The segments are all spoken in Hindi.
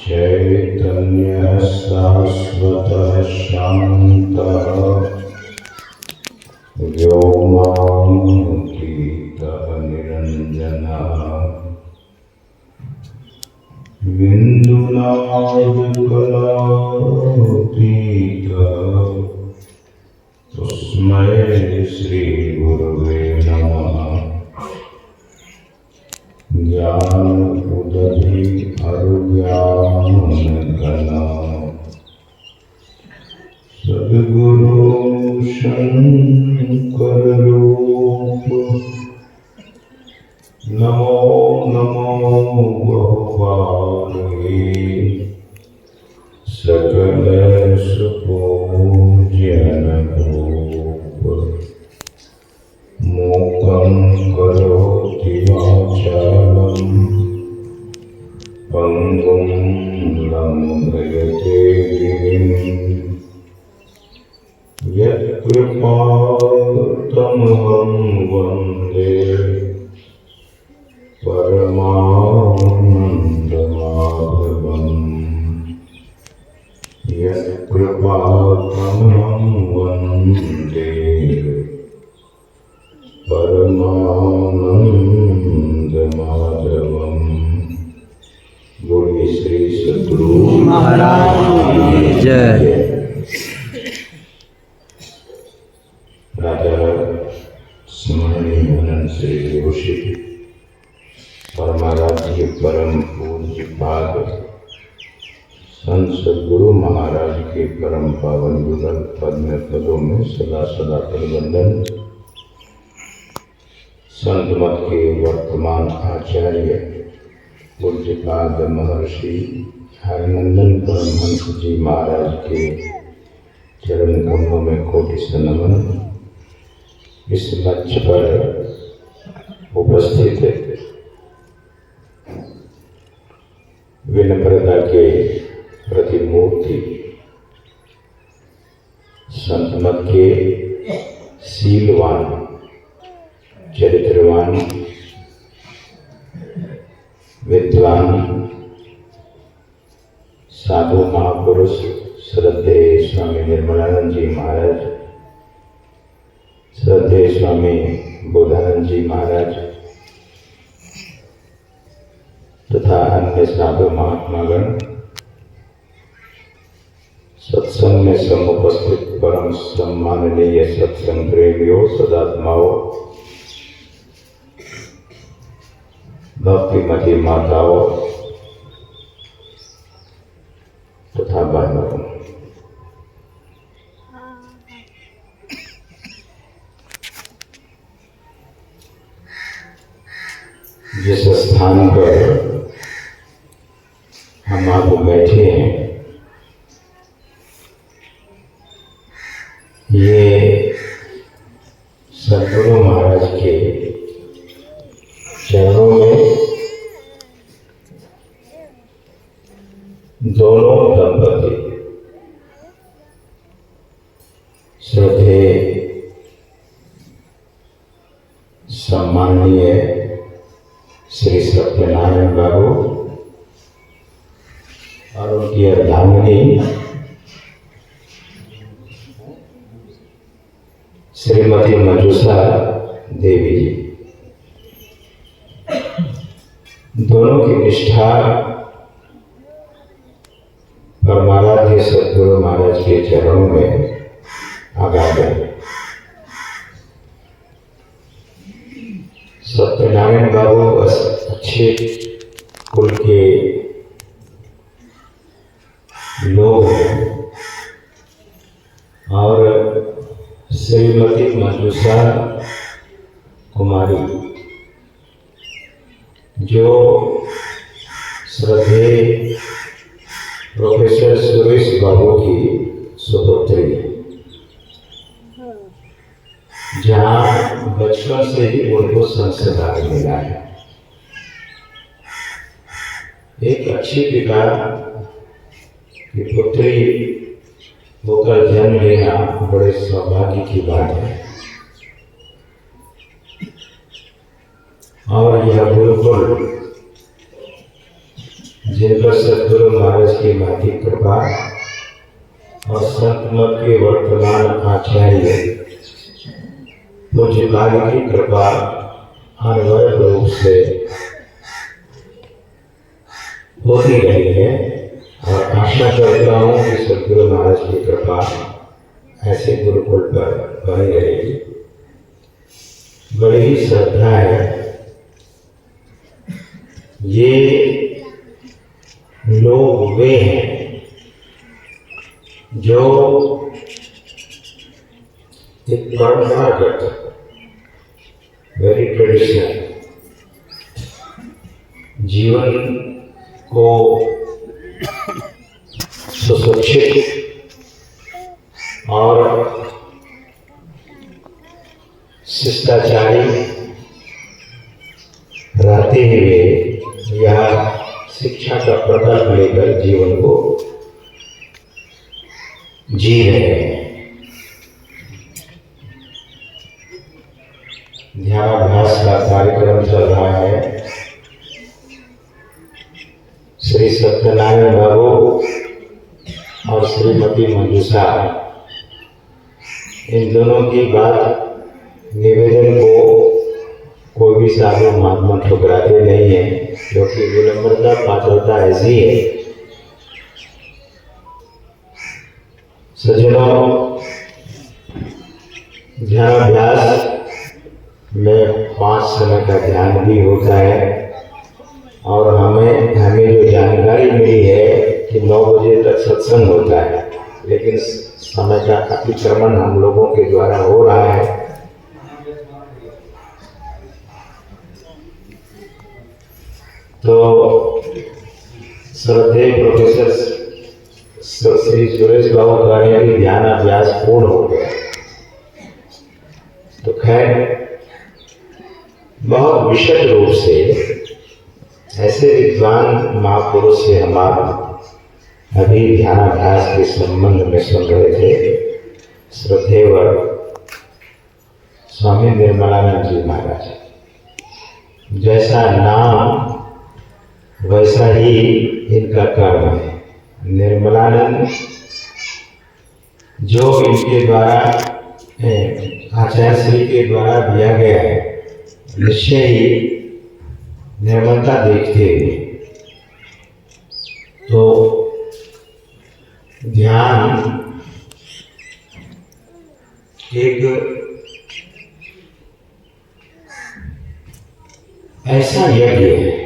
चैतन्य शाश्वत शांत व्योमातीत निरंजन बिंदुनादकलातीत तस्मै श्री गुरुवे नमः। ज्ञान उदधि अज्ञान घन सद्गुरु शंकर रूप नमो नमो बहुवारे सकल सुपूज्यन रूप मूकं करोति वाचालं पंगुं लंघयते गिरिं यत्कृपातमहं वन्दे परमानन्दमाधवम्। यत्कृपातमहं वन्दे परमानन्दमाधवम्। बोलिए श्री सद्गुरु महाराज की जय। राजा स्मरणीय अनंत श्री ऋषि परमाराज के परम पूज्य पाद संत सद्गुरु महाराज के परम पावन युगल पद्म पदों में सदा सदा प्रबंधन संत मत के वर्तमान आचार्य पूज्यपाद महर्षि हरिनंदन परमहंस जी महाराज के चरण कमलों में कोटि से नमन। इस मंच पर उपस्थित विनम्रता के प्रतिमूर्ति संत मत के शीलवान चरित्रवान विद्वान साधु महापुरुष श्रद्धेय स्वामी निर्मलानंद जी महाराज, श्रद्धेय स्वामी बोधानंद जी महाराज तथा अन्य साधु महात्मागण, सत्संग में समुपस्थित परम सम्माननीय सत्संग प्रेमियों, सदात्माओं, भक्तिमती माताओं तथा बहनों, जिस स्थान पर हम आप बैठे हैं ये सद्गुरु महाराज के चरणों में दोनों दंपति श्रद्धेय सम्माननीय श्री सत्यनारायण बाबू और उनकी अर्धांगिनी श्रीमती मंजूषा देवी जी, दोनों की निष्ठा परमाराध्य सद्गुरु महाराज के चरणों में आगा गए। सत्यनारायण बाबू अच्छे कुल के लोग हैं और श्रीमती मंजूषा कुमारी जो श्रद्धेय प्रोफेसर सुरेश बाबू की सुपुत्री, जहाँ बचपन से ही उनको संस्कार मिला है। एक अच्छी पिता की पुत्री होकर जन्म लेना बड़े सौभाग्य की बात है और यह बिल्कुल जिन पर सद्गुरु महाराज की माती कृपा और संत मत के वर्तमान आचार्य पूज्य काल की कृपा अनवरत रूप से होती रही है और आशा करता हूँ कि सदगुरु महाराज की कृपा ऐसे गुरुकुल पर बनी रहेगी। बड़ी ही श्रद्धा है। ये लोग वे हैं जो एक परंपरागत वेरी ट्रेडिशनल जीवन को सुशिक्षित और शिष्टाचारी रहते हुए यह शिक्षा का प्रकल्प लेकर जीवन को जी रहे हैं। ध्यानाभ्यास का कार्यक्रम चल रहा है। श्री सत्यनारायण बाबू और श्रीमती मंजूषा, इन दोनों की बात निवेदन को कोई भी साधु महात्मा ठुकराते नहीं है, क्योंकि विनम्रता पात्रता ऐसी है। सज्जनों, ध्यानाभ्यास में 5 समय का ध्यान भी होता है और हमें जो जानकारी मिली है कि 9 बजे तक सत्संग होता है, लेकिन समय का अतिक्रमण हम लोगों के द्वारा हो रहा है। तो श्रद्धेय प्रोफेसर श्री सुरेश बाबू कह रहे हैं कि ध्यानाभ्यास पूर्ण हो गया। तो खैर, बहुत विशद रूप से ऐसे विद्वान महापुरुष से हमारा अभी ध्यानाभ्यास के संबंध में सुन रहे थे। श्रद्धेय स्वामी निर्मलानंद जी महाराज, जैसा नाम वैसा ही इनका कर्म है। निर्मलानंद जो इनके द्वारा आचार्य श्री के द्वारा दिया गया है, निश्चय ही निर्मलता देखते हुए तो ध्यान एक ऐसा यज्ञ है।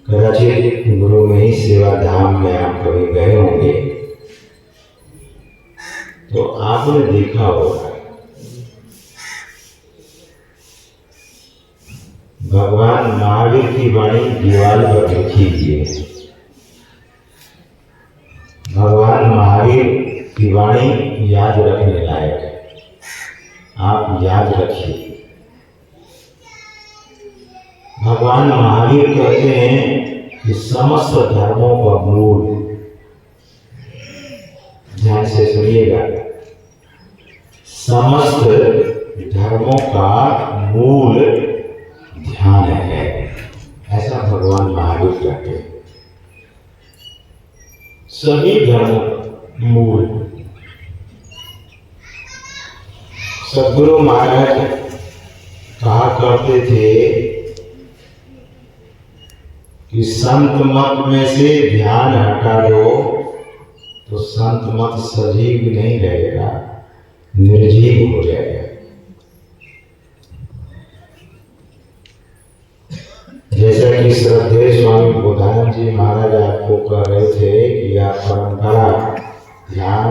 कदाचित गुरु में ही सेवा धाम में आप कभी गए होंगे तो आपने देखा होगा भगवान महावीर की वाणी दीवार पर लिखी हुई है। भगवान महावीर की वाणी याद रखने लायक है, आप याद रखिए। भगवान महावीर कहते हैं कि समस्त धर्मों का मूल, ध्यान से सुनिएगा, समस्त धर्मों का मूल ध्यान है, ऐसा भगवान महावीर कहते हैं। सभी धर्म मूल। सद्गुरु महाराज कहा करते थे कि संत मत में से ध्यान हटा दो तो संत मत सजीव नहीं रहेगा, निर्जीव हो जाएगा। जैसा कि श्रद्धेय स्वामी बोधानंद जी महाराज आपको कह रहे थे कि यह परंपरा ध्यान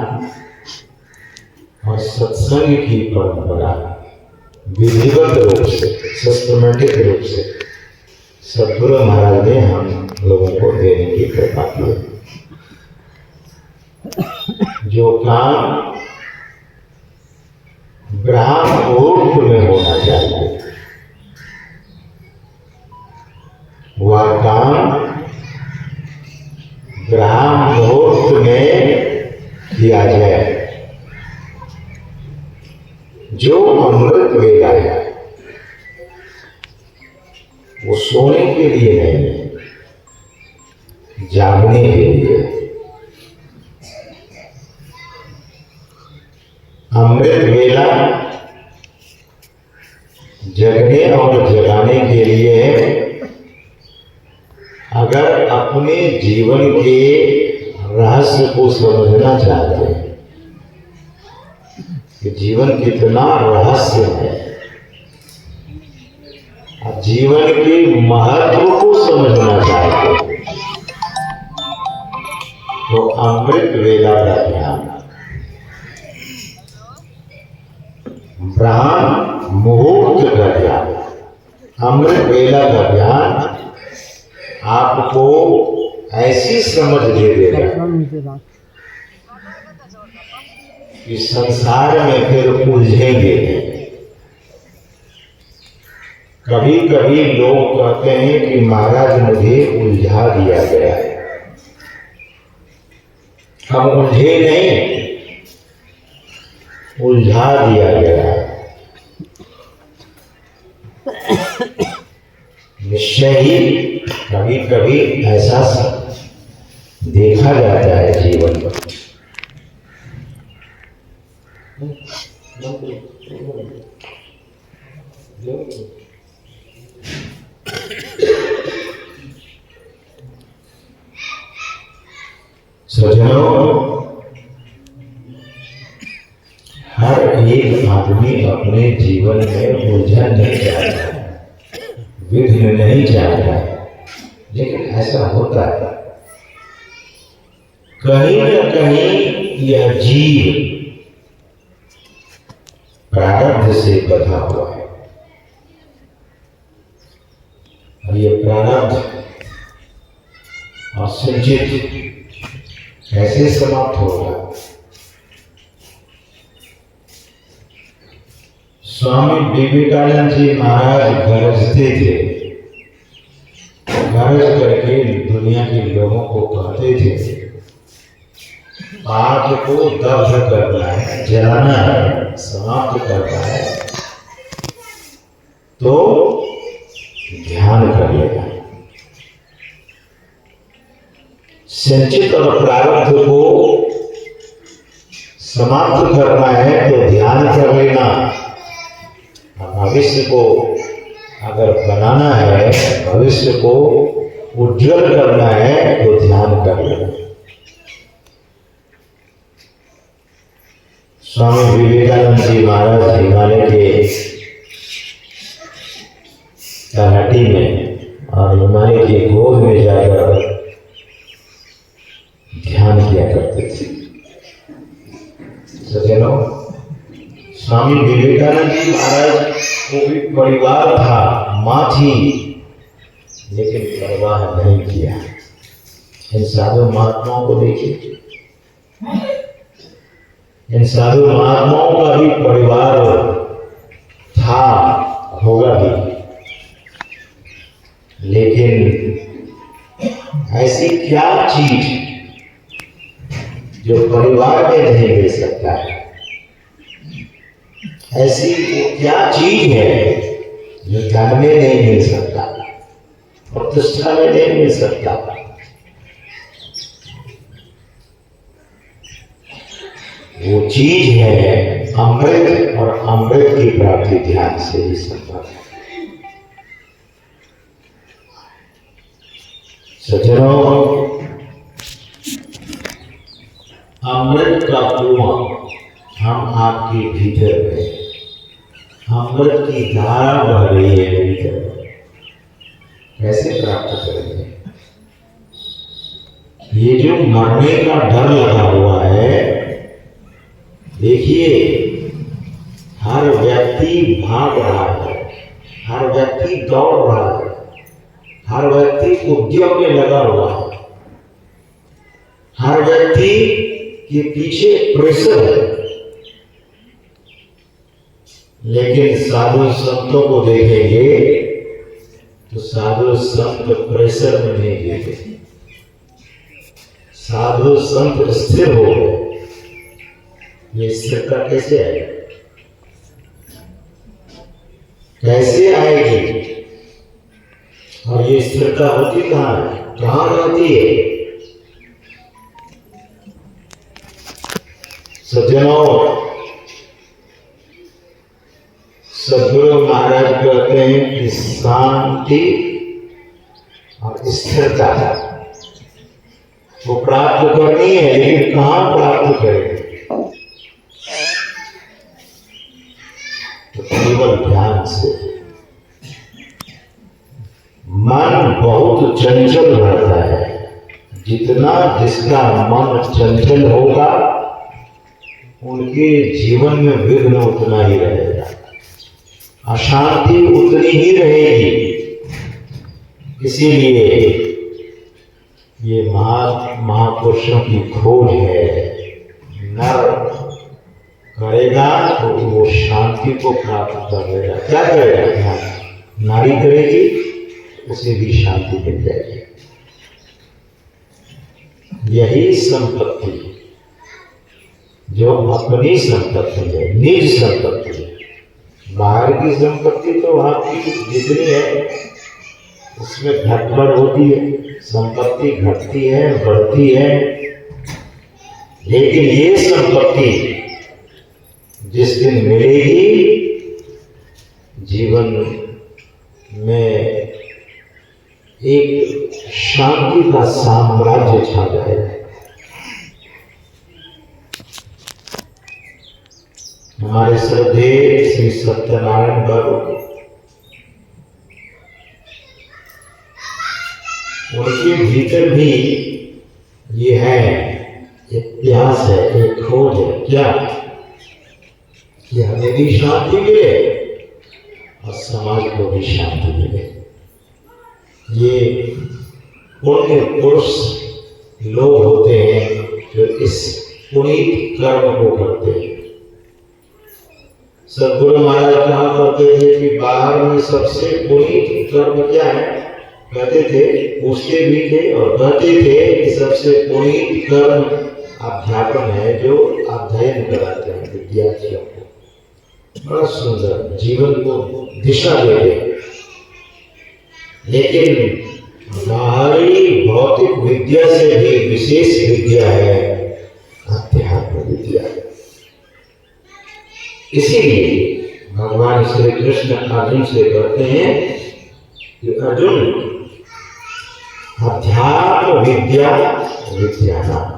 और सत्संग की परंपरा विधिवत रूप से, सिस्टमैटिक रूप से सद्गुरु महाराज ने हम लोगों को देने की कृपा की। जो काम ब्राह्म मुहूर्त में होना चाहिए वह काम ब्राह्म मुहूर्त में किया जाए। जो अमृत वेला है वो सोने के लिए नहीं है, जागने के लिए। अमृत वेला जगने और जगाने के लिए अगर अपने जीवन के रहस्य को समझना चाहते हैं कि जीवन कितना रहस्य है, और जीवन के महत्व को समझना चाहते हैं, तो अमृत वेला का ध्यान, ब्राह्म मुहूर्त का ध्यान, अमृत वेला का ध्यान आपको ऐसी समझ दे देगा कि संसार में फिर उलझेंगे। कभी कभी लोग कहते हैं कि महाराज मुझे उलझा दिया गया है। हम उलझे नहीं, उलझा दिया गया। निश्चय ही कभी कभी ऐसा देखा जाता है जीवन में। सज्जनों, हर एक आदमी अपने जीवन में उलझन नहीं चाहता, विघ्न नहीं चाहता, लेकिन ऐसा होता है। कहीं न कहीं यह जीव प्रारब्ध से बंधा हुआ है, और ये प्रारब्ध और संचित कैसे समाप्त होगा? स्वामी विवेकानंद जी महाराज गरजते थे, गरज करके दुनिया के लोगों को कहते थे, आग को दग्ध करना है, जलाना है, समाप्त करना है, तो ध्यान कर लेगा। संचित और प्रारब्ध को समाप्त करना है तो ध्यान कर लेना। भविष्य को अगर बनाना है, भविष्य को उज्जवल करना है तो ध्यान कर लेना। स्वामी विवेकानंद जी महाराज हिमालय के तलहटी में और हिमालय की गोद में जाकर ध्यान किया करते थे। सज्जनों, स्वामी विवेकानंद जी महाराज को भी परिवार था, मां थी, लेकिन परवाह नहीं किया। इन साधु महात्माओं को देखिए, इन साधु महात्माओं का भी परिवार था, होगा भी, लेकिन ऐसी क्या चीज जो परिवार में नहीं दे सकता है? ऐसी क्या चीज है जो धन में नहीं मिल सकता, प्रतिष्ठा में नहीं मिल सकता? वो चीज है अमृत, और अमृत की प्राप्ति ध्यान से ही संभव है। सज्जनों, अमृत का कुआं हम आपके भीतर है, अमृत की धारा बह रही है भीतर, कैसे प्राप्त करेंगे? ये जो मरने का डर लगा हुआ है, देखिए हर व्यक्ति भाग रहा है, हर व्यक्ति दौड़ रहा है, हर व्यक्ति उद्यम में लगा हुआ है, हर व्यक्ति के पीछे प्रेशर है। लेकिन साधु संतों को देखेंगे तो साधु संत प्रेशर में नहीं गिरे, साधु संत स्थिर हो गए। ये स्थिरता कैसे आएगी? कैसे आएगी? और ये स्थिरता होती कहाँ है? कहाँ रहती है? सज्जनों, सद्गुरु महाराज कहते हैं कि शांति और स्थिरता वो प्राप्त करनी है, लेकिन कहां प्राप्त करेंगे? तो केवल ध्यान से। मन बहुत चंचल रहता है, जितना जिसका मन चंचल होगा उनके जीवन में विघ्न उतना ही रहेगा, अशांति उतनी ही रहेगी। इसीलिए ये महापुरुषों की खोज है। नर करेगा तो वो शांति को प्राप्त कर लेगा। क्या करेगा? नारी करेगी, उसे भी शांति मिल जाएगी। यही संपत्ति जो अपनी संपत्ति है, निज संपत्ति है। बाहर की संपत्ति तो आपकी जितनी है उसमें घटबढ़ होती है, संपत्ति घटती है, बढ़ती है, लेकिन ये संपत्ति जिस दिन मिलेगी, जीवन में एक शांति का साम्राज्य छा जाएगा। हमारे श्रद्धे श्री सत्यनारायण बाबू, उनके भीतर भी ये है, एक प्यास है, एक खोज है। क्या? कि हमें भी शांति मिले और समाज को भी शांति मिले। ये पुण्य पुरुष लोग होते हैं जो इस पुनीत कर्म को करते हैं। सद्गुरु महाराज कहा करते थे कि बाहर में सबसे पुनीत कर्म क्या है? कहते थे, पूछते भी थे और कहते थे कि सबसे पुनीत कर्म अध्यापन है, जो अध्ययन कराते हैं विद्यार्थियों को। बड़ा सुंदर, जीवन को दिशा देते हैं। लेकिन बाहरी भौतिक विद्या से भी विशेष विद्या है अध्यात्म विद्या। इसीलिए भगवान श्री कृष्ण अर्जुन से कहते हैं कि अर्जुन, अध्यात्म विद्या विद्यानाम।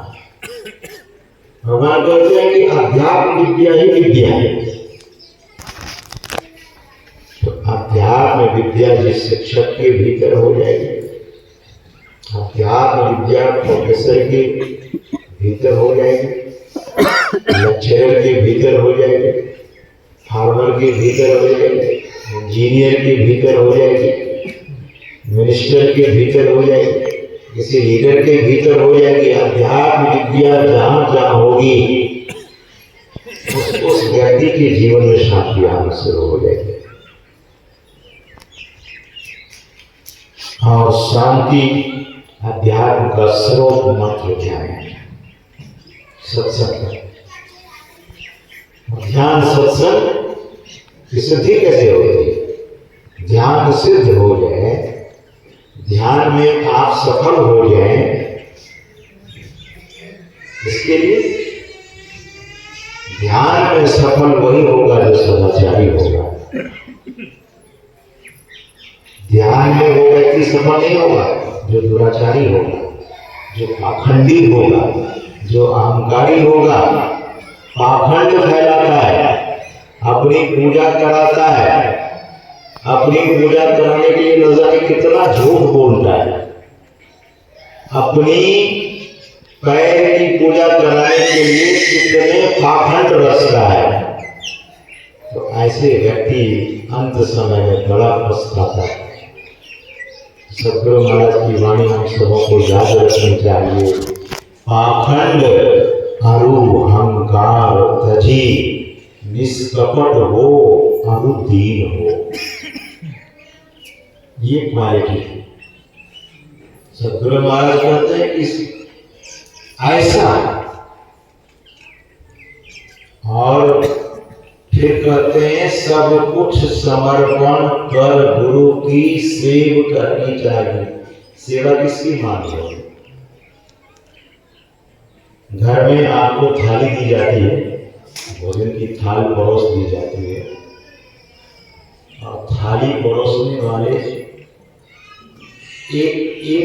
भगवान कहते हैं कि अध्यात्म विद्या ही विद्या है। तो अध्यात्म विद्या जिस शिक्षक के भीतर हो जाएगी, अध्यात्म विद्या प्रोफेसर के भीतर हो जाएगी, लेक्चरर के भीतर हो जाएगी, फार्मर के भीतर हो जाएगी, इंजीनियर के भीतर हो जाएगी, मिनिस्टर के भीतर हो जाएगी, किसी लीडर के भीतर हो जाएगी। अध्यात्म विद्या जहां जहां होगी, उस व्यक्ति के जीवन में शांति आना शुरू हो जाएगी। और शांति अध्यात्म का स्रोत मात्र ध्यान है, सत्संग। ध्यान सत्संग की सिद्धि कैसे होती है? ध्यान सिद्ध हो जाए, ध्यान में आप सफल हो जाए, इसके लिए ध्यान में सफल वही होगा जो सदाचारी होगा। ध्यान में वो व्यक्ति सफल नहीं होगा जो दुराचारी होगा, जो पाखंडी होगा, जो अहंकारी होगा, पाखंड फैलाता है, अपनी पूजा कराता है, अपनी पूजा कराने के लिए न जाने कितना झूठ बोलता है, अपनी पैर की पूजा कराने के लिए कितने पाखंड रचता है। तो ऐसे व्यक्ति अंत समय में बड़ा पछताता है। सद्गुरु महाराज की वाणी हम सबों को याद रखनी चाहिए। पाखंड अरु अहंकार तजी, निष्कपट हो अरु दीन हो। ये क्वालिटी सद्गुरु महाराज कहते हैं कि ऐसा, और फिर कहते हैं सब कुछ समर्पण कर गुरु की सेव करनी चाहिए। सेवा किसकी मान लो? घर में आपको थाली दी जाती है, भोजन की थाल परोस दी जाती है, और थाली परोसने वाले एक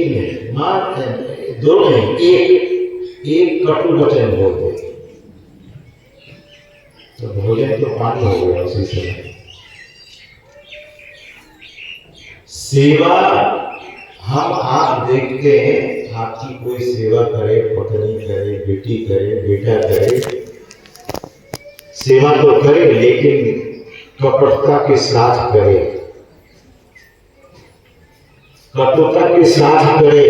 नहीं, मात्र दो नहीं, एक कटु वचन बोलते तो भोजन तो पानी हो गया उसी समय। सेवा हम आप देखते हैं, आपकी कोई सेवा करे, पत्नी करे, बेटी करे, बेटा करे, सेवा तो करे लेकिन कपटता के साथ करे, कटुता के साथ करे,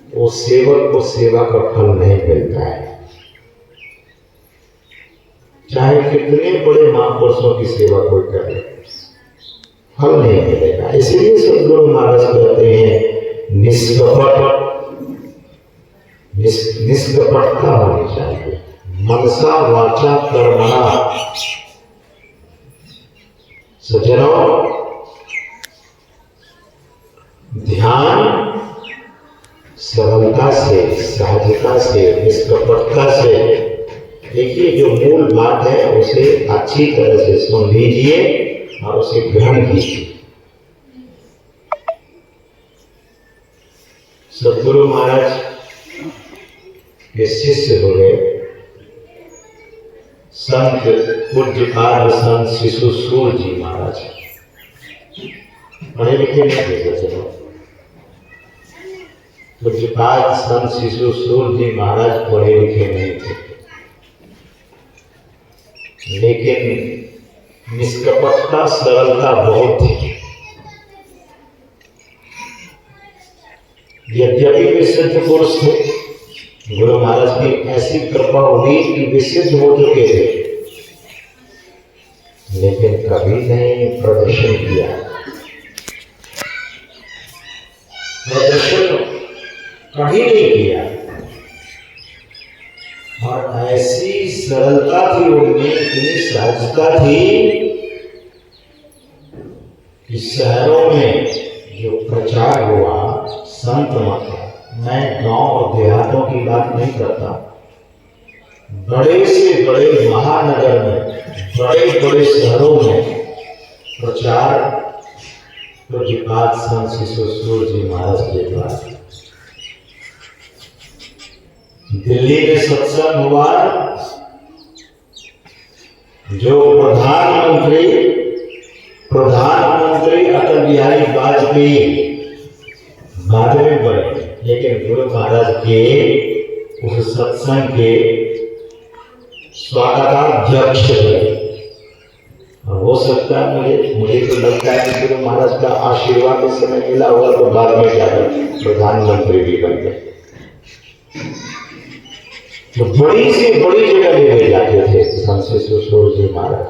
वो सेवक को सेवा का फल नहीं मिलता है। चाहे कितने बड़े महापुरुषों की सेवा कोई करे, फल नहीं मिलेगा। इसलिए सदगुरु महाराज कहते हैं निष्कपटता होनी चाहिए, मनसा वाचा कर्मणा। सज्जनों, ध्यान सरलता से, सहजता से, निष्कपटता से, देखिए जो मूल बात है उसे अच्छी तरह से सुन लीजिए और उसे ग्रहण कीजिए। सदगुरु महाराज के शिष्य हो गए संत पूज्यपाद संत शिशु सूर जी महाराज। पढ़े लिखे नहीं थे, चलो पूज्यपाद संत शिशु सूर जी महाराज पढ़े लिखे नहीं थे, लेकिन निष्कपटता सरलता बहुत थी। यद्यपि वे सिद्ध पुरुष थे, गुरु महाराज की ऐसी कृपा हुई कि वे सिद्ध हो चुके थे, लेकिन कभी नहीं प्रदर्शन किया। प्रदर्शन कभी नहीं किया, और ऐसी सरलता थी उनमें, इतनी सहजता थी कि शहरों में जो प्रचार हुआ संत मत, मैं गांव और देहातों की बात नहीं करता, बड़े से बड़े महानगर में, बड़े बड़े शहरों में प्रचार पूज्यपाद संत शिशु सूर जी महाराज के द्वारा। दिल्ली में सत्संग हुआ, जो प्रधानमंत्री अटल बिहारी वाजपेयी बाद में बने, लेकिन गुरु महाराज के उस सत्संग के स्वागताध्यक्ष बने। और हो सकता है मुझे तो लगता है कि गुरु महाराज का आशीर्वाद इस समय मिला हुआ तो बाद में जाकर प्रधानमंत्री भी बन गए। तो बड़ी से बड़ी जगह ले जाते थे संत शिशु सूर जी महाराज।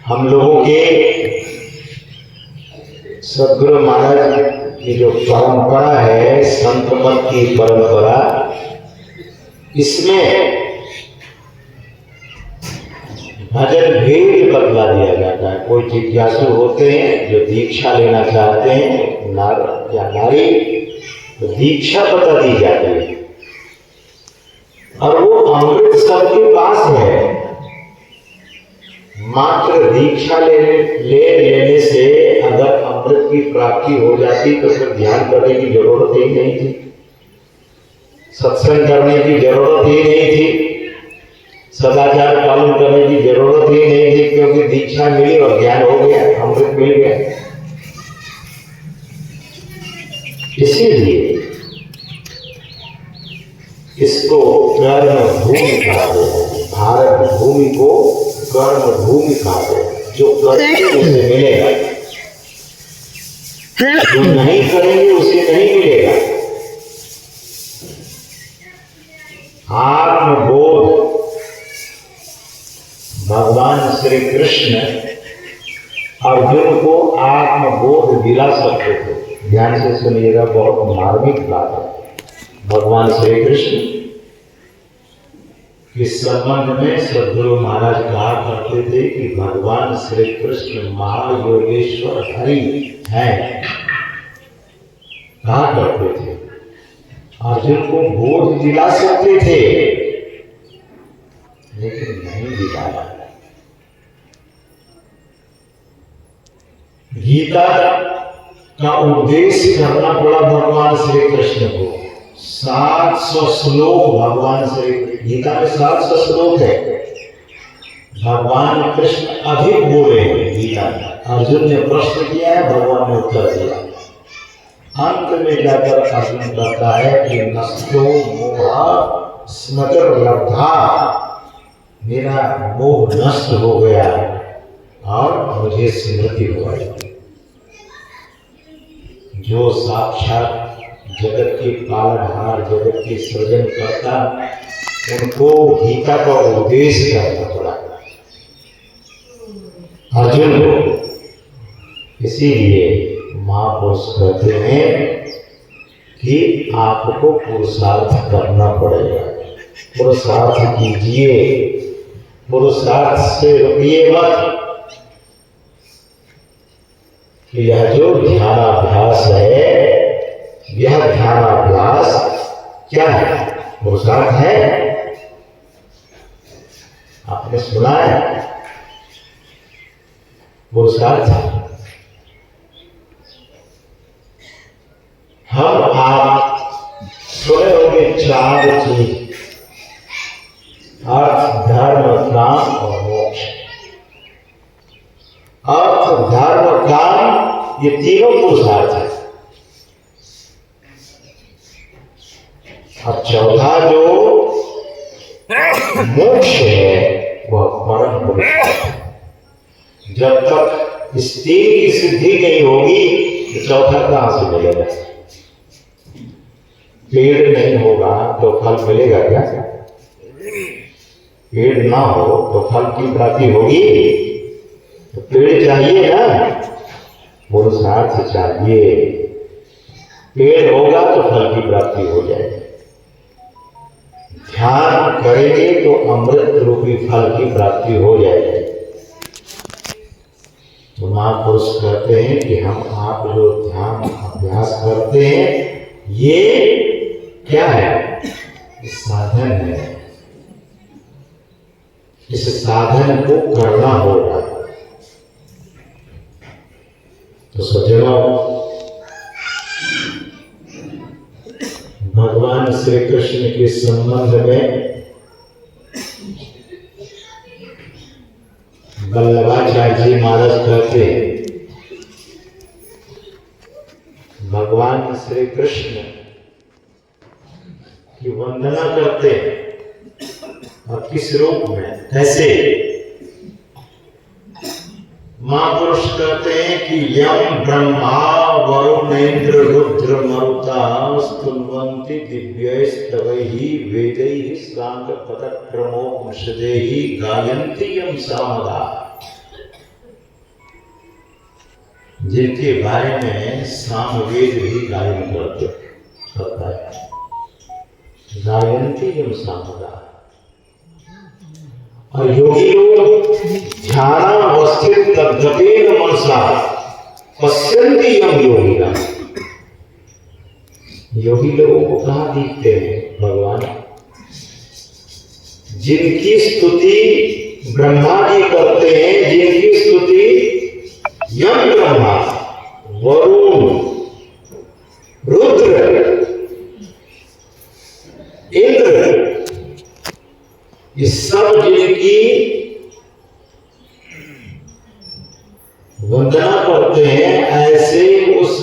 हम लोगों के सदगुरु महाराज की जो परंपरा है, संत मत की परंपरा, इसमें भजन भेद बदला दिया जाता है। कोई जिज्ञासु होते हैं जो दीक्षा लेना चाहते हैं, नार या नारी, तो दीक्षा बता दी जाती है, और वो अमृत सबके पास है। मात्र दीक्षा लेने से अगर अमृत की प्राप्ति हो जाती तो फिर ध्यान करने की जरूरत ही नहीं थी, सत्संग करने की जरूरत ही नहीं थी, सदाचार पालन करने की जरूरत ही नहीं थी, क्योंकि दीक्षा मिली और ज्ञान हो गया, अमृत मिल गया। इसीलिए इसको कर्म भूमि कहा गया, भारत भूमि को कर्म भूमि कहा गया। जो करेंगे उसे मिलेगा, जो नहीं करेंगे उसे नहीं मिलेगा। आत्मबोध भगवान श्री कृष्ण अर्जुन को आत्मबोध दिला सकते थे। ध्यान से सुनिएगा, बहुत मार्मिक बात है। भगवान श्री कृष्ण इस संबंध में सदगुरु महाराज कहा करते थे कि भगवान श्री कृष्ण महायोगेश्वर हरि हैं, कहा करते थे, अर्जुन को बोध दिला सकते थे, लेकिन नहीं दिलाया। गीता का उपदेश करना पड़ा भगवान श्री कृष्ण को। 700 श्लोक भगवान श्री, गीता में 700 श्लोक है। भगवान कृष्ण अधिक बोले गीता में। अर्जुन ने प्रश्न किया है, भगवान ने उत्तर दिया। अंत में जाकर अर्जुन कहता है कि नष्टो मोह स्मृतिर लब्धा, मेरा मोह नष्ट हो गया और मुझे स्मृति हो गई। जो साक्षात जगत के पालनहार, जगत के सृजन करता, उनको गीता का उपदेश करना पड़ा अर्जुन को। इसीलिए महापुरुष कहते हैं कि आपको पुरुषार्थ करना पड़ेगा। पुरुषार्थ कीजिए, पुरुषार्थ से रुकिए मत। यह जो ध्यानाभ्यास है, यह ध्यानाभ्यास क्या है? पुरुषार्थ है। आपने सुना है पुरुषार्थ। हम आप सुने होंगे 4 चीज, अर्थ, धर्म, काम और मोक्ष। अर्थ, धर्म, काम, ये तीनों पुरुषार्थ है। और चौथा जो मोक्ष है वह परम पुरुषार्थ है। जब तक इस 3 की सिद्धि नहीं होगी तो चौथा कहां से मिलेगा? पेड़ नहीं होगा तो फल मिलेगा क्या? पेड़ ना हो तो फल की प्राप्ति होगी? तो पेड़ चाहिए ना, पुरुषार्थ चाहिए। पेड़ होगा तो फल की प्राप्ति हो जाएगी। ध्यान करेंगे तो अमृत रूपी फल की प्राप्ति हो जाएगी। तो महापुरुष कहते हैं कि हम आप जो ध्यान अभ्यास करते हैं, ये क्या है? साधन है। इस साधन को करना होगा। तो सज्जनों, भगवान श्री कृष्ण के संबंध में वल्लभाचार्य जी महाराज कहते हैं, भगवान श्री कृष्ण की वंदना करते हैं। और किस रूप में, कैसे? महापुरुष कहते हैं कि यम ब्रह्मा वरुणेन्द्र रुद्र मरुता स्तुवन्ति दिव्यैस्तवैहि वेदैहि साङ्ग पदक्रमोपनिषदैहि गायन्ति यम सामदा। जिनके बारे में सामवेद भी गायन करता है, गायन्ति यम सामदा। और योगी लोग ध्यानावस्थित तद्गतेन मनसा पश्यन्ति यम योगिना। योगी लोगों को कहाँ दिखते हैं भगवान? जिनकी स्तुति ब्रह्मा जी करते हैं, जिनकी स्तुति यम ब्रह्मा, वरुण, रुद्र, इंद्र, ये सब जिनकी वंदना करते हैं, ऐसे उस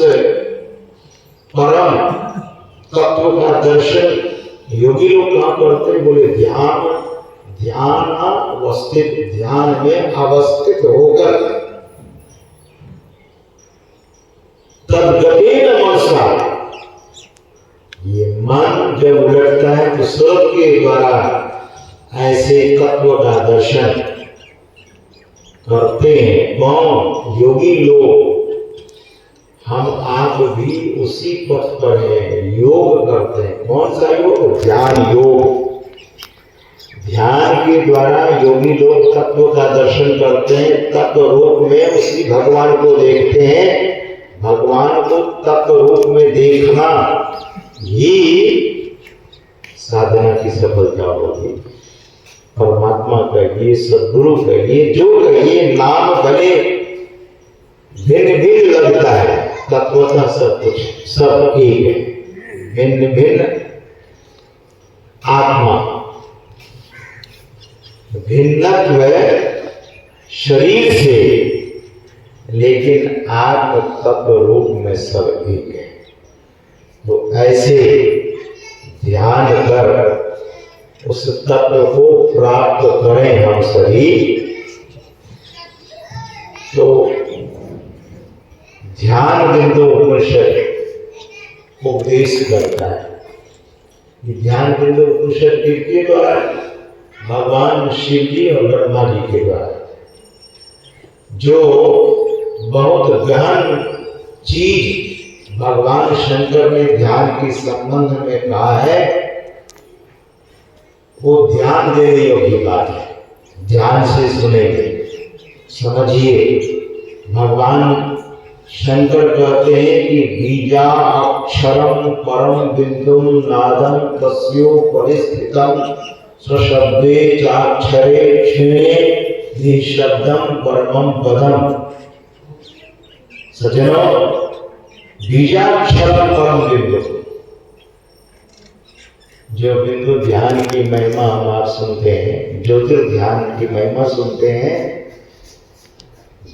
परम तत्व का दर्शन योगी लोग कहाँ करते हैं? बोले ध्यान अवस्थित, ध्यान में अवस्थित होकर तद्गतेन मनसा। ये मन जब उलटता है तो स्रोत के द्वारा ऐसे तत्व का दर्शन करते हैं। कौन? योगी लोग। हम आप भी उसी पथ पर हैं, योग करते हैं। कौन सा योग? ध्यान योग। ध्यान के द्वारा योगी लोग तत्व का दर्शन करते हैं, तत्व रूप में उसी भगवान को देखते हैं भगवान को तत्व रूप में देखना ही साधना की सफलता होगी। परमात्मा कहिए, सद्गुरु कहिए, जो कहिए, नाम भले भिन्न भिन्न लगता है, तत्वतः सब कुछ सब एक है। भिन्न भिन्न आत्मा, भिन्नत्व शरीर से, लेकिन आत्म तत्व रूप में सब एक है। तो ऐसे ध्यान कर उस तत्व को प्राप्त करें हम सभी। तो ध्यान बिंदु उपनिषद उपदेश करता है। ध्यान बिंदु उपनिषद के द्वारा भगवान शिव जी और ब्रह्मा जी के द्वारा जो बहुत गहन चीज भगवान शंकर ने ध्यान के संबंध में कहा है, वो ध्यान देने योग्य बात है। ध्यान से सुनेंगे, समझिए। भगवान शंकर कहते हैं कि बीजा अक्षरम परम बिंदुम नादम तस्यो परिस्थितम स्वशब्दे चाक्षरे क्षीणे निशब्दम परमम पदम। सज्जनों, बीजाक्षरम परम बिंदु, जो बिंदु ध्यान की महिमा हम आप सुनते हैं, ज्योतिर्ध्यान की महिमा सुनते हैं,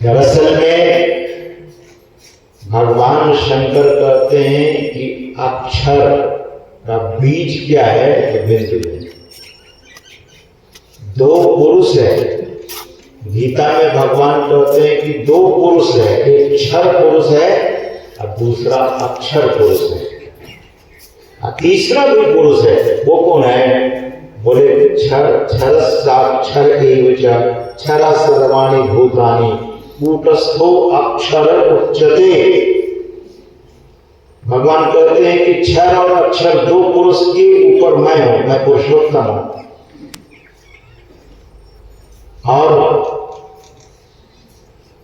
दरअसल में भगवान शंकर कहते हैं कि अक्षर का बीज क्या है? तो बिंदु है। दो पुरुष है, गीता में भगवान कहते हैं कि दो पुरुष है, एक क्षर पुरुष है और दूसरा अक्षर पुरुष है, और तीसरा भी पुरुष है। वो कौन है? बोले क्षर एव च क्षरा सर्वाणि भूतानि कूटस्थो अक्षर उच्यते। भगवान कहते हैं कि क्षर और अक्षर दो पुरुष के ऊपर मैं हूं, मैं पुरुषोत्तम हूं। और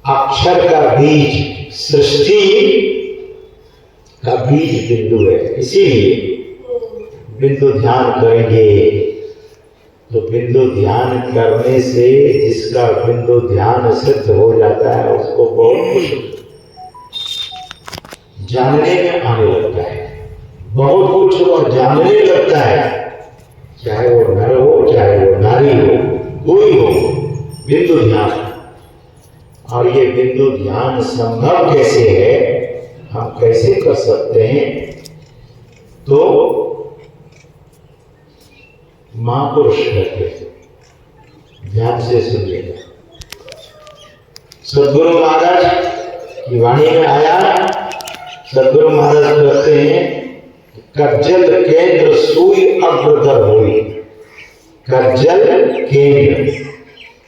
अक्षर का बीज, सृष्टि का बीज बिंदु है। इसीलिए बिंदु ध्यान करेंगे तो बिंदु ध्यान करने से जिसका बिंदु ध्यान सिद्ध हो जाता है उसको बहुत कुछ जानने में आने लगता है, बहुत कुछ वो जानने लगता है, चाहे वो नर हो चाहे वो नारी हो, कोई हो। बिंदु ध्यान, और ये बिंदु ध्यान संभव कैसे है, हम कैसे कर सकते हैं? तो महापुरुष कहते हैं, ध्यान से सुनिएगा। सद्गुरु महाराज की वाणी में आया, सद्गुरु महाराज कहते हैं कज्जल केंद्र सुई अग्रदर हुई। कज्जल केंद्र,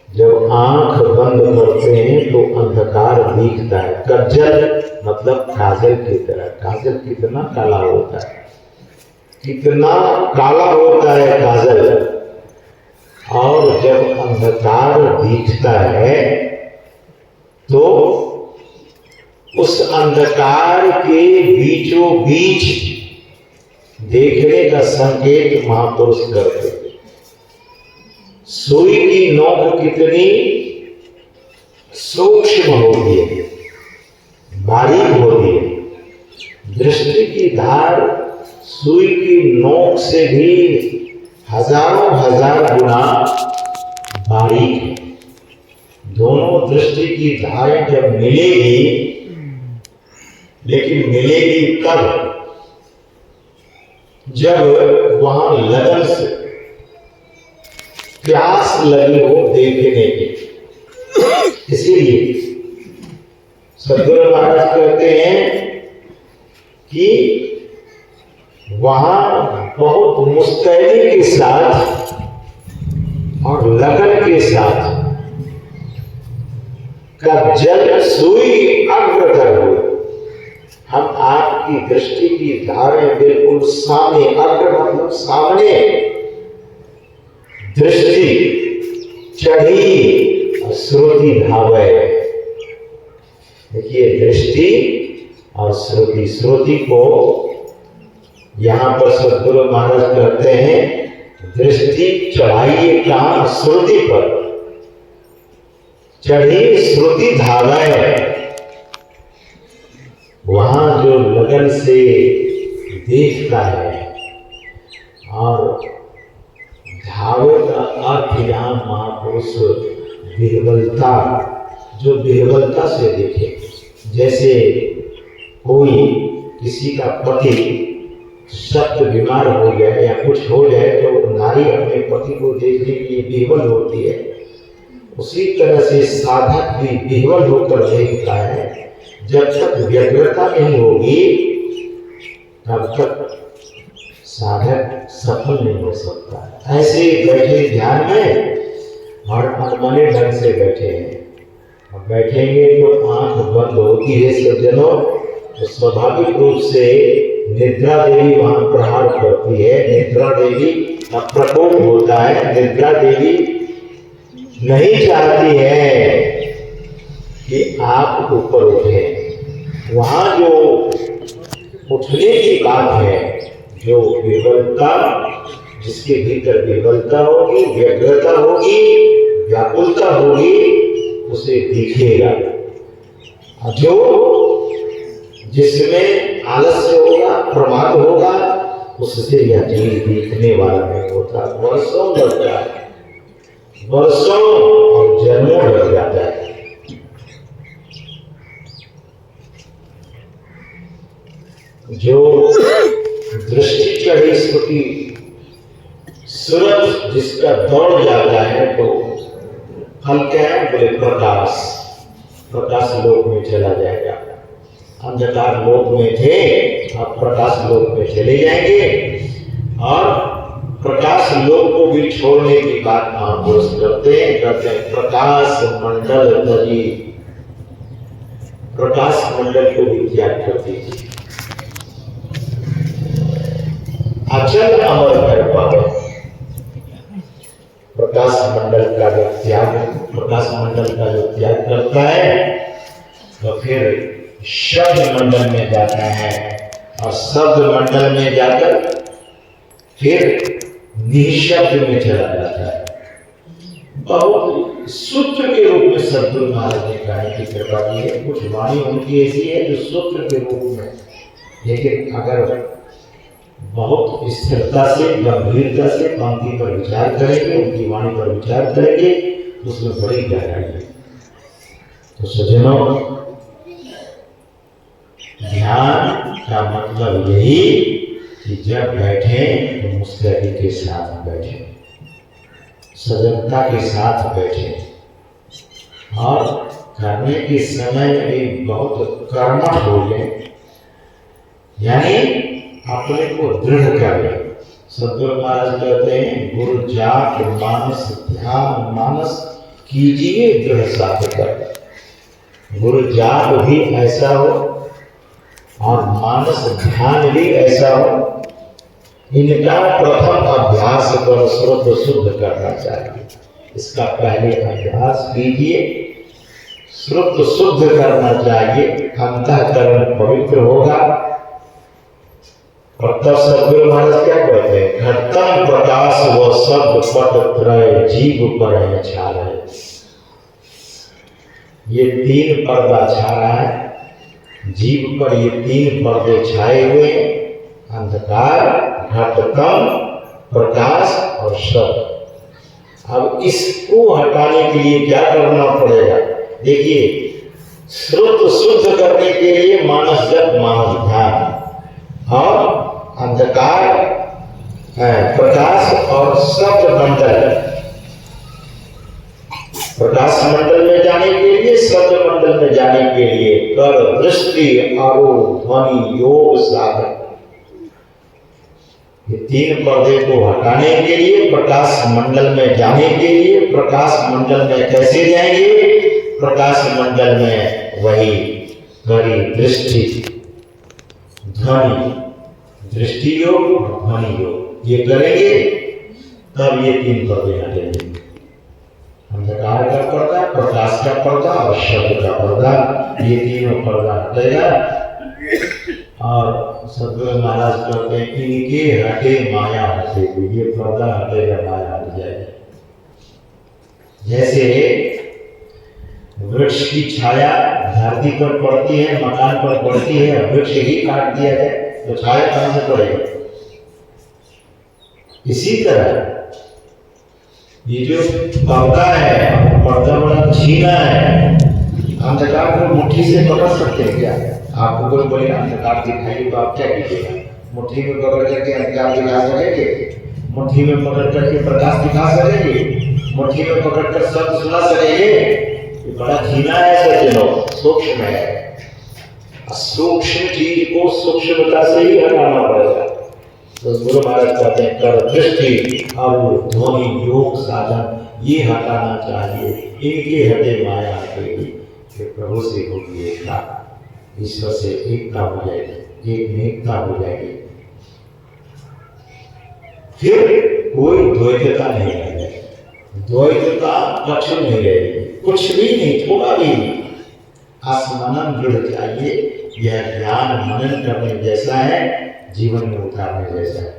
जब आंख बंद करते हैं तो अंधकार दिखता है। कज्जल मतलब काजल की तरह। काजल कितना काला होता है, कितना काला होता है काजल। और जब अंधकार दिखता है तो उस अंधकार के बीचों बीच देखने का संकेत महापुरुष करते हैं। सुई की नोक कितनी सूक्ष्म होती है, बारीक होती है। दृष्टि की धार सुई की नोक से भी हजारों हजार गुना बारीक है। दोनों दृष्टि की धारें जब मिलेगी, लेकिन मिलेगी तब जब वहां लगन से प्यास लगी हो देखने की। इसीलिए सद्गुरु महाराज कहते हैं कि वहां बहुत मुस्तैदी के साथ और लगन के साथ कज्जल सुई अग्रदर हो। हम आपकी दृष्टि की धारें बिल्कुल सामने, अग्र मतलब सामने, दृष्टि चढ़ी और श्रुति धावे। देखिए, दृष्टि और श्रुति, श्रुति को यहाँ पर सद्गुरु महाराज कहते हैं दृष्टि चढ़ाइए कान श्रुति पर, चढ़ी श्रुति धागाएं। वहां जो लगन से देखता है, और धावे का अर्थ यहाँ महापुरुष विह्वलता, जो विह्वलता से देखे। जैसे कोई किसी का पति सख्त बीमार हो गया या कुछ हो जाए तो नारी अपने पति को देखने के लिए विह्वल होती है, उसी तरह से साधक भी विह्वल होकर देखता है। जब तक व्यग्रता नहीं होगी तब तक साधक सफल नहीं हो सकता। ऐसे बैठे ध्यान में और अनमने ढंग से बैठे हैं, और बैठेंगे तो आंख बंद होती है सज्जनों, तो स्वाभाविक रूप से निद्रा देवी वहां प्रहार करती है। निद्रा देवी का प्रकोप होता है। निद्रा देवी नहीं चाहती है कि आप ऊपर उठे। वहां जो उठने की बात है, जो विह्वलता, जिसके भीतर विह्वलता होगी, व्यग्रता होगी, व्याकुलता होगी, उसे दिखेगा। जो जिसमें आलस्य होगा, प्रमाद होगा, उससे यह चीज दिखने वाला नहीं होता। वर्षों लगता है, वर्षों और जन्मों लग जाता है। जो दृष्टि चढ़ी श्रुति, सूरज जिसका दौड़ जाता है तो फल क्या है? बोले प्रकाश। प्रकाश लोक में चला जाएगा। अंधकार लोक में थे, अब प्रकाश लोक में चले जाएंगे। और प्रकाश लोक को भी छोड़ने की बात महापुरुष करते हैं प्रकाश मंडल तजी, प्रकाश मंडल को भी त्याग कर दीजिए। अचल अमर कर पावे प्रकाश मंडल का जो त्याग, प्रकाश मंडल का जो त्याग करता है तो फिर शब्द मंडल में जाता है, और शब्द मंडल में जाकर फिर निःशब्द में चला जाता है। बहुत सूत्र के रूप में सद्गुरु महाराज ने कहा की कृपा की है। कुछ वाणी उनकी ऐसी है जो सूत्र के रूप में, लेकिन अगर बहुत स्थिरता से, गंभीरता से पंक्ति पर विचार करेंगे, उनकी वाणी पर विचार करेंगे, उसमें बड़ी गहराई है। तो सज्जनों, ध्यान का मतलब यही कि जब बैठे तो मुस्तैदी के साथ बैठे, सजगता के साथ बैठे, और करने के समय भी बहुत कर्मठ हो जाए, यानी अपने को दृढ़ कर ले। सद्गुरु महाराज कहते हैं गुरु जाप मानस ध्यान मानस कीजिए दृढ़ साथ कर। गुरु जाप भी ऐसा हो और मानस ध्यान भी ऐसा हो। इनका प्रथम अभ्यास कर शुद्ध शुद्ध करना चाहिए। इसका पहले अभ्यास कीजिए, शुद्ध शुद्ध करना चाहिए, अंतःकरण पवित्र होगा। और तब सद्गुरु महाराज क्या कहते हैं? घटतम प्रकाश व शब्द पट त्रय जीव पर है छा रहे। ये तीन पर्दा छा रहा है जीव पर, ये तीन पर्दे छाए हुए, अंधकार, घटतम, प्रकाश और शब्द। अब इसको हटाने के लिए क्या करना पड़ेगा? देखिए, श्रुत शुद्ध करने के लिए मानस जप, मानस ध्यान, और अंधकार, प्रकाश और शब्द मंडल। प्रकाश मंडल में जाने के लिए, शब्द मंडल में जाने के लिए कर दृष्टि आरोप ध्वनि योग साधन, ये तीन पर्दे को हटाने के लिए, प्रकाश मंडल में जाने के लिए। प्रकाश मंडल में कैसे जाएंगे? प्रकाश मंडल में वही करी दृष्टि, ध्वनि, दृष्टि योग, ध्वनि योग, ये करेंगे तब ये तीन पर्दे हटेंगे। अंधकार का पर्दा, प्रकाश का पर्दा और शब्द का पर्दा, ये तीनों पर्दा हटेगा और सदगुरु महाराज कहते हैं इनके हटे माया हटे, ये पर्दा हटेगा माया हट जाएगी। जैसे वृक्ष की छाया धरती पर पड़ती है, मकान पर पड़ती है, वृक्ष ही काट दिया जाए तो छाया कहां से पड़ेगी। इसी तरह ये जो पर्दा है, पर्दा बड़ा छीना है। अंधकार को मुट्ठी से पकड़ सकते हैं क्या? आपको कोई बड़ी अंधकार दिखाई तो आप क्या कीजिएगा? मुट्ठी में पकड़ करके अंधकार दिखा सकेंगे? मुट्ठी में पकड़ करके प्रकाश दिखा सकेंगे? मुट्ठी में पकड़ कर शब्द सुना सकेंगे? ये बड़ा छीना है सज्जनों, सूक्ष्म है। सूक्ष्म चीज को सूक्ष्मता से ही हटाना पड़ेगा। तो गुरु महाराज कहते हैं कर दृष्टि और ध्वनि योग साधन ये हटाना चाहिए। इनके हटे माया हटेगी, प्रभु से होगी एकता, ईश्वर से एकता हो जाएगी, एक नेकता हो जाएगी। फिर कोई द्वैतता नहीं रहेगी, द्वैतता लक्षण नहीं रहेगी, कुछ भी नहीं, थोड़ा भी नहीं। आसमानन जुड़ चाहिए। यह ज्ञान मनन करने जैसा है, जीवन में उतारने जैसा है।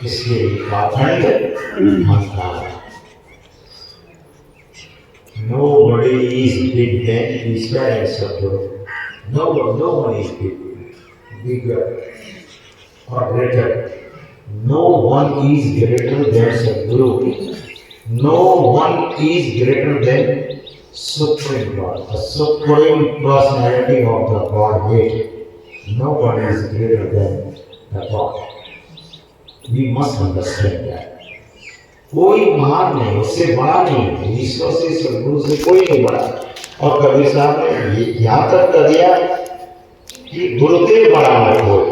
इसके पाखंड अहंकार। Nobody is big than Ishvara and Sadguru. No one is bigger or greater. No one is greater than Sadguru. No one is greater than Supreme God, the Supreme Personality of the Godhead. No one is greater than the God. We must understand that. कोई महान नहीं, उससे बड़ा नहीं, ईश्वर से सदगुरु से कोई नहीं बड़ा। और कबीर साहब ने यहाँ तक कर दिया कि गुरुदेव बड़ा न कोई।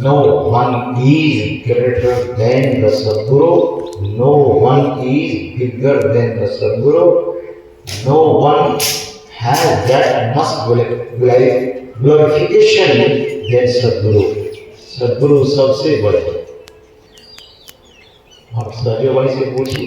No one is greater than the Sadguru. No one is bigger than the Sadguru. No one has that much glorification than Sadguru. Sadguru सबसे बड़े। आप सहजो भाई से पूछिए,